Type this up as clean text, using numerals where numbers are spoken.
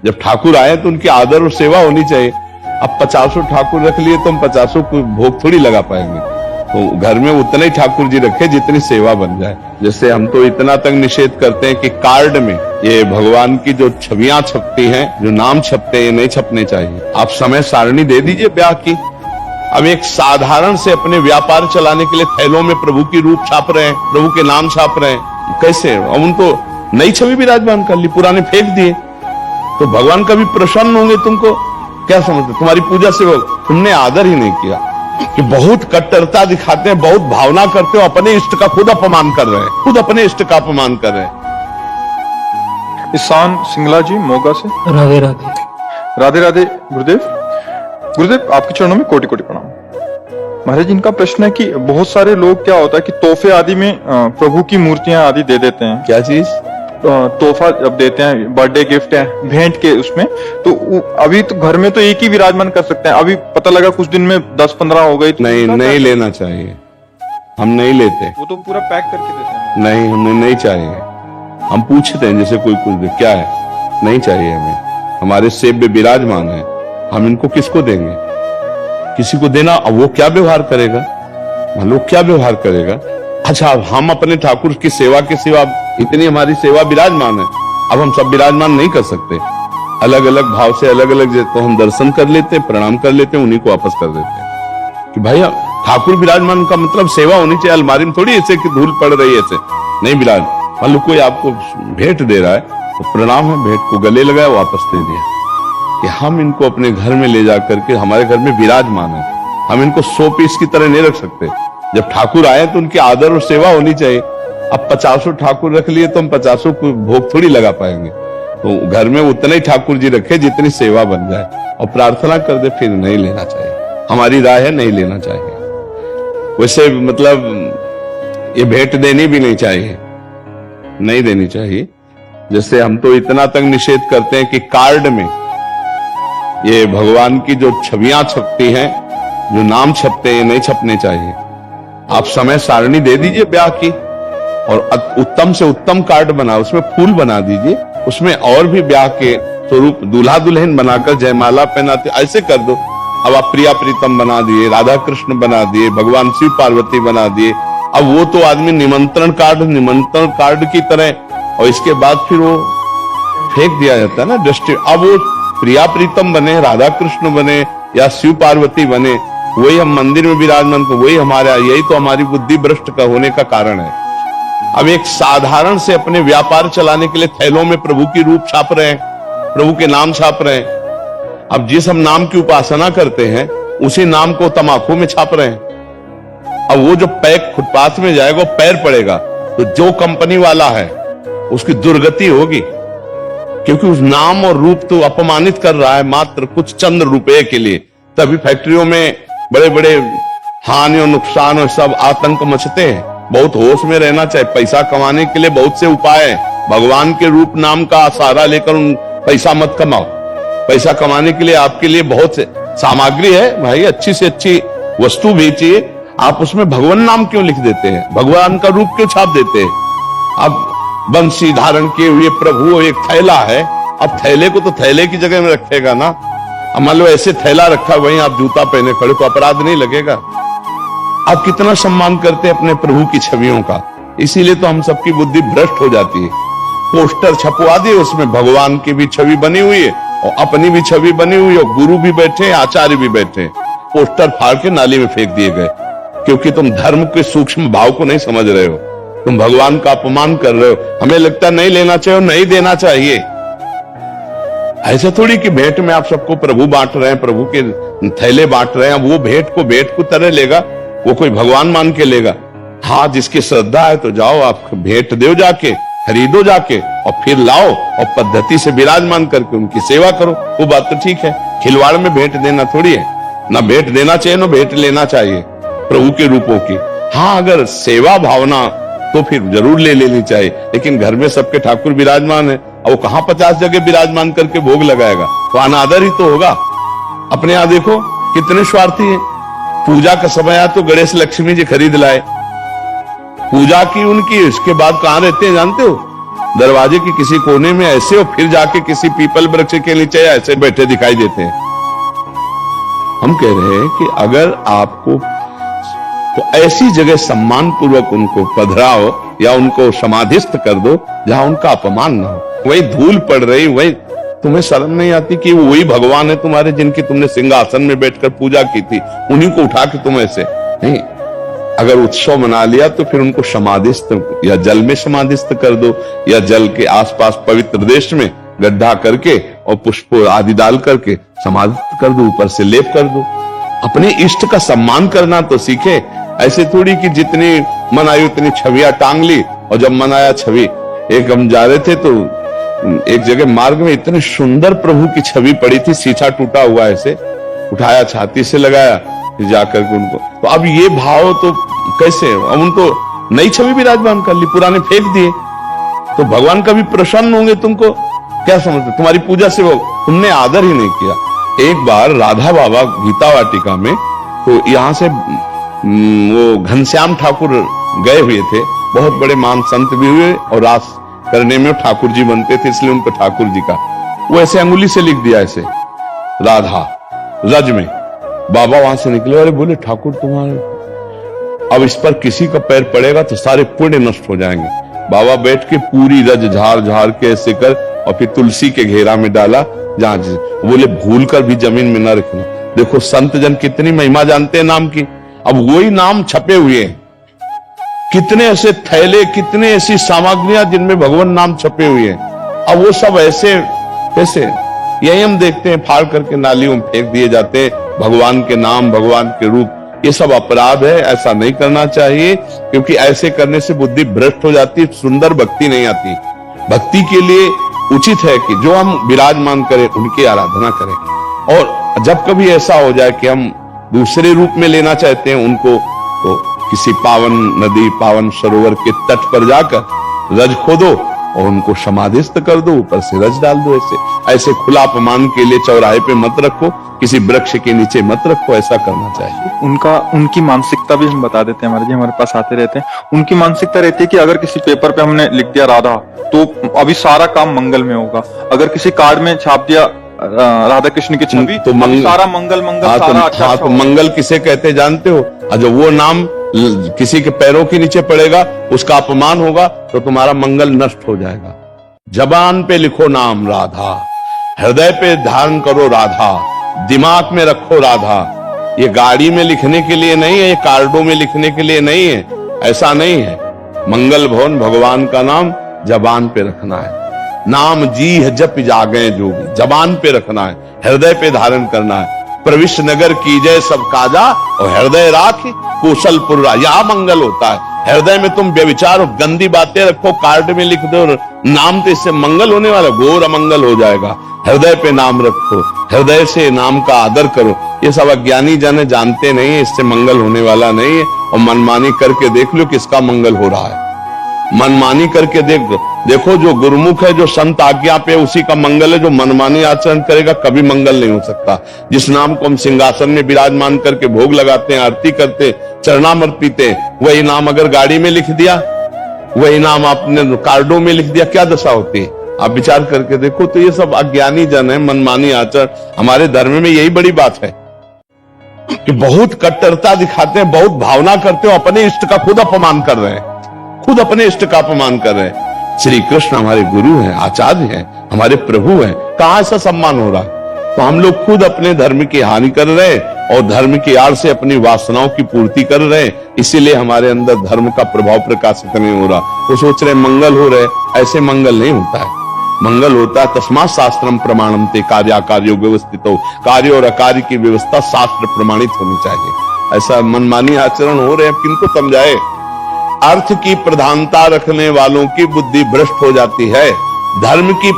जब ठाकुर आए तो उनकी आदर और सेवा होनी चाहिए। अब 50 ठाकुर रख लिए तो हम 50 को भोग थोड़ी लगा पाएंगे, तो घर में उतने ही ठाकुर जी रखे जितनी सेवा बन जाए। जैसे हम तो इतना तक निषेध करते हैं कि कार्ड में ये भगवान की जो छवियां छपती हैं, जो नाम छपते हैं, ये नहीं छपने चाहिए। आप समय सारणी दे दीजिए ब्याह की। अब एक साधारण से अपने व्यापार चलाने के लिए थैलों में प्रभु की रूप छाप रहे हैं, प्रभु के नाम छाप रहे हैं, कैसे? अब उनको नई छवि विराजमान कर ली, पुराने फेंक दिए, तो भगवान कभी प्रसन्न होंगे? तुमको क्या समझते? तुम्हारी पूजा से तुमने आदर ही नहीं किया, कि बहुत कट्टरता दिखाते हैं, बहुत भावना करते हो, अपने इष्ट का खुद अपमान कर रहे हैं, खुद अपने इष्ट का अपमान कर रहे हैं। ईशान सिंगला जी मोगा से। राधे राधे। राधे राधे गुरुदेव। गुरुदेव आपके चरणों में कोटि कोटि प्रणाम। महाराज जी, इनका प्रश्न है कि बहुत सारे लोग क्या होता है कि तोहफे आदि में प्रभु की मूर्तियां आदि दे देते हैं। क्या चीज? तोहफा जब देते हैं, बर्थडे गिफ्ट है, भेंट के उसमें, तो अभी तो घर में तो एक ही विराजमान कर सकते हैं। अभी पता लगा कुछ दिन में 10-15 हो गई तो नहीं लेना चाहिए, हम नहीं लेते। वो तो पूरा पैक करके देते हैं। नहीं, हमें नहीं चाहिए। हम पूछते हैं जैसे कोई कुछ क्या है, नहीं चाहिए हमें। हमारे सेब में विराजमान है, हम इनको किसको देंगे? किसी को देना, अब वो क्या व्यवहार करेगा, लोग क्या व्यवहार करेगा? अच्छा, अब हम अपने ठाकुर की सेवा के सिवा, इतनी हमारी सेवा विराजमान है, अब हम सब विराजमान नहीं कर सकते। अलग अलग भाव से अलग अलग तो हम दर्शन कर लेते, प्रणाम कर लेते, उन्हीं को वापस कर देते हैं कि भाई ठाकुर विराजमान का मतलब सेवा होनी चाहिए। अलमारी में थोड़ी ऐसे कि धूल पड़ रही है, ऐसे नहीं विराज। मान लो कोई आपको भेंट दे रहा है तो प्रणाम है, भेंट को गले लगाया, वापस दे दिया। कि हम इनको अपने घर में ले जा करके हमारे घर में विराजमान है, हम इनको 100 पीस की तरह नहीं रख सकते। जब ठाकुर आए तो उनकी आदर और सेवा होनी चाहिए। अब 50 ठाकुर रख लिए तो हम 50 को भोग थोड़ी लगा पाएंगे, तो घर में उतने ही ठाकुर जी रखे जितनी सेवा बन जाए, और प्रार्थना कर दे, फिर नहीं लेना चाहिए। हमारी राय है, नहीं लेना चाहिए। वैसे मतलब ये भेंट देनी भी नहीं चाहिए, नहीं देनी चाहिए। जैसे हम तो इतना तक निषेध करते हैं कि कार्ड में ये भगवान की जो छवियां छपती हैं, जो नाम छपते हैं, ये नहीं छपने चाहिए। आप समय सारणी दे दीजिए ब्याह की, और उत्तम से उत्तम कार्ड बना, उसमें फूल बना दीजिए, उसमें और भी ब्याह के स्वरूप दूल्हा दुल्हन बनाकर जयमाला पहनाते, ऐसे कर दो। अब आप प्रिया प्रीतम बना दिए, राधा कृष्ण बना दिए, भगवान शिव पार्वती बना दिए। अब वो तो आदमी निमंत्रण कार्ड की तरह, और इसके बाद फिर वो फेंक दिया जाता है ना दृष्टि। अब वो प्रिया प्रीतम बने, राधा कृष्ण बने या शिव पार्वती बने, वही हम मंदिर में विराजमान, तो वही हमारा, यही तो हमारी बुद्धि भ्रष्ट का होने का कारण है। अब एक साधारण से अपने व्यापार चलाने के लिए थैलों में प्रभु की रूप छाप रहे हैं, प्रभु के नाम छाप रहे हैं। अब जिस हम नाम की उपासना करते हैं, उसी नाम को तमाकू में छाप रहे हैं। अब वो जो पैक फुटपाथ में जाएगा, पैर पड़ेगा, तो जो कंपनी वाला है उसकी दुर्गति होगी, क्योंकि उस नाम और रूप तो अपमानित कर रहा है मात्र कुछ चंद रुपए के लिए। तभी फैक्ट्रियों में बड़े बड़े हानि और नुकसान और सब आतंक मचते हैं। बहुत होश में रहना चाहिए। पैसा कमाने के लिए बहुत से उपाय हैं, भगवान के रूप नाम का सहारा लेकर पैसा मत कमाओ। पैसा कमाने के लिए आपके लिए बहुत से सामग्री है भाई, अच्छी से अच्छी वस्तु बेचिए, आप उसमें भगवान नाम क्यों लिख देते हैं, भगवान का रूप क्यों छाप देते हैं? अब बंसी धारण किए हुए प्रभु एक थैला है, अब थैले को तो थैले की जगह में रखेगा ना। अब मान लो ऐसे थैला रखा, वहीं आप जूता पहने खड़े, तो अपराध नहीं लगेगा? आप कितना सम्मान करते हैं अपने प्रभु की छवियों का। इसीलिए तो हम सबकी बुद्धि भ्रष्ट हो जाती है। पोस्टर छपवा दिए, उसमें भगवान की भी छवि बनी हुई है और अपनी भी छवि बनी हुई है, गुरु भी बैठे, आचार्य भी बैठे, पोस्टर फाड़ के नाली में फेंक दिए गए, क्योंकि तुम धर्म के सूक्ष्म भाव को नहीं समझ रहे हो, तुम भगवान का अपमान कर रहे हो। हमें लगता है नहीं लेना चाहिए, नहीं देना चाहिए। ऐसा थोड़ी कि भेंट में आप सबको प्रभु बांट रहे हैं, प्रभु के थैले बांट रहे हैं, अब वो भेंट को तरह लेगा, वो कोई भगवान मान के लेगा? हाँ, जिसकी श्रद्धा है तो जाओ, आप भेंट दो, जाके खरीदो जाके, और फिर लाओ और पद्धति से विराजमान करके उनकी सेवा करो, वो बात तो ठीक है। खिलवाड़ में भेंट देना थोड़ी है, ना भेंट देना चाहिए ना भेंट लेना चाहिए प्रभु के रूपों की। हाँ, अगर सेवा भावना तो फिर जरूर ले लेनी चाहिए, लेकिन घर में सबके ठाकुर विराजमान है, और वो कहाँ 50 जगह विराजमान करके भोग लगाएगा? तो अनादर ही तो होगा। अपने यहाँ देखो कितने स्वार्थी हैं। पूजा का समय आया तो गणेश लक्ष्मी जी खरीद लाए, पूजा की उनकी, इसके बाद कहां रहते हैं जानते हो? दरवाजे के किसी कोने में ऐसे और फिर जाके किसी पीपल वृक्ष के नीचे ऐसे बैठे दिखाई देते हैं। हम कह रहे हैं कि अगर आपको तो ऐसी जगह सम्मान पूर्वक उनको पधराओ या उनको समाधिस्थ कर दो जहां उनका अपमान ना हो। वही धूल पड़ रही, वही तुम्हें शर्म नहीं आती कि वही भगवान है तुम्हारे जिनकी तुमने सिंहासन में बैठकर पूजा की थी, उन्हीं को उठा के तुम ऐसे नहीं। अगर उत्सव मना लिया तो फिर उनको समाधिस्थ या जल में समाधिस्थ कर दो या जल के आसपास पवित्र देश में गड्ढा करके और पुष्प आदि डाल करके समाधिस्थ कर दो, ऊपर से लेप कर दो। अपने इष्ट का सम्मान करना तो सीखे। ऐसे थोड़ी कि जितनी मन आई उतनी छवियां टांग ली। और जब मन आया छवि, एक हम जा रहे थे तो एक जगह मार्ग में इतने सुंदर प्रभु की छवि पड़ी थी, शीशा टूटा हुआ ऐसे उठाया, छाती से लगाया, जाकर के उनको। तो अब ये भाव तो कैसे, अब उनको नई छवि विराजमान कर ली, पुराने फेंक दिए, तो भगवान कभी प्रसन्न होंगे तुमको? क्या समझते, तुम्हारी पूजा से वो तुमने आदर ही नहीं किया। एक बार राधा बाबा गीता वाटिका में, तो यहां से वो घनश्याम ठाकुर गए हुए थे, बहुत बड़े महान संत भी हुए और रास करने में ठाकुर जी बनते थे, इसलिए उनको ठाकुर जी का वो ऐसे अंगुली से लिख दिया ऐसे राधा रज में। बाबा वहां से निकले, अरे बोले ठाकुर तुम्हारे अब इस पर किसी का पैर पड़ेगा तो सारे पुण्य नष्ट हो जाएंगे। बाबा बैठ के पूरी रज झाड़ झाड़ के ऐसे कर और फिर तुलसी के घेरा में डाला, जहां बोले भूल कर भी जमीन में न रखना। देखो संत जन कितनी महिमा जानते हैं नाम की। अब वही नाम छपे हुए हैं, कितने ऐसे थैले, कितने ऐसी सामग्रियां जिनमें भगवान नाम छपे हुए हैं। अब वो सब ऐसे कैसे, यही हम देखते हैं फाड़ करके नालियों में फेंक दिए जाते हैं भगवान के नाम, भगवान के रूप। ये सब अपराध है, ऐसा नहीं करना चाहिए, क्योंकि ऐसे करने से बुद्धि भ्रष्ट हो जाती है, सुंदर भक्ति नहीं आती। भक्ति के लिए उचित है कि जो हम विराजमान करें उनकी आराधना करें। और जब कभी ऐसा हो जाए कि हम दूसरे रूप में लेना चाहते हैं उनको, तो किसी पावन नदी, पावन सरोवर के तट पर जाकर रज खोदो और उनको समाधिस्थ कर दो, ऊपर से रज डाल दो। ऐसे खुला अपमान के लिए चौराहे पे मत रखो, किसी वृक्ष के नीचे मत रखो, ऐसा करना चाहिए। उनकी मानसिकता भी हम बता देते हैं, हमारे जी हमारे पास आते रहते हैं। उनकी मानसिकता रहती है कि अगर किसी पेपर पे हमने लिख दिया राधा, तो अभी सारा काम मंगल में होगा। अगर किसी कार्ड में छाप दिया राधा कृष्ण की छवि, तो सारा मंगल सारा अच्छा तो मंगल किसे कहते जानते हो? जब वो नाम किसी के पैरों के नीचे पड़ेगा, उसका अपमान होगा, तो तुम्हारा मंगल नष्ट हो जाएगा। जबान पे लिखो नाम राधा, हृदय पे धारण करो राधा, दिमाग में रखो राधा। ये गाड़ी में लिखने के लिए नहीं है, ये कार्डों में लिखने के लिए नहीं है, ऐसा नहीं है। मंगल भवन भगवान का नाम जबान पे रखना है। नाम जी है जप जागे जोगी, जबान पे रखना है, हृदय पे धारण करना है। प्रविश नगर की जय सब काजा और हृदय राख कौशलपुर, यह मंगल होता है। हृदय में तुम व्यभिचार और गंदी बातें रखो, कार्ड में लिख दो नाम, तो इससे मंगल होने वाला घोर अमंगल हो जाएगा। हृदय पे नाम रखो, हृदय से नाम का आदर करो। ये सब अज्ञानी जन जानते नहीं है, इससे मंगल होने वाला नहीं है। और मनमानी करके देख लो किसका मंगल हो रहा है। मनमानी करके देखो, जो गुरुमुख है, जो संत आज्ञा पे, उसी का मंगल है। जो मनमानी आचरण करेगा कभी मंगल नहीं हो सकता। जिस नाम को हम सिंहासन में विराजमान करके भोग लगाते हैं, आरती करते, चरणामृत पीते, वही नाम अगर गाड़ी में लिख दिया, वही नाम आपने कार्डों में लिख दिया, क्या दशा होती है? आप विचार करके देखो। तो ये सब अज्ञानी जन है, मनमानी आचरण। हमारे धर्म में यही बड़ी बात है कि बहुत कट्टरता दिखाते हैं, बहुत भावना करते हो, अपने इष्ट का खुद अपमान कर रहे हैं, खुद अपने इष्ट का अपमान कर रहे हैं। श्री कृष्ण हमारे गुरु हैं, आचार्य हैं, हमारे प्रभु हैं, कहां ऐसा सम्मान हो रहा है? तो हम लोग खुद अपने धर्म की हानि कर रहे हैं और धर्म की आड़ से अपनी वासनाओं की पूर्ति कर रहे हैं। इसीलिए हमारे अंदर धर्म का प्रभाव प्रकाशित नहीं हो रहा। तो सोच रहे मंगल हो रहे, ऐसे मंगल नहीं होता है। मंगल होता है तस्मात् शास्त्रम प्रमाणमते कार्याकार्यो व्यवस्थितो, कार्य और अकार्य की व्यवस्था शास्त्र प्रमाणित होनी चाहिए। ऐसा मनमानी आचरण हो रहे हैं, किनको समझाए? अर्थ की प्रधानता रखने वालों की बुद्धि भ्रष्ट हो जाती है, धर्म की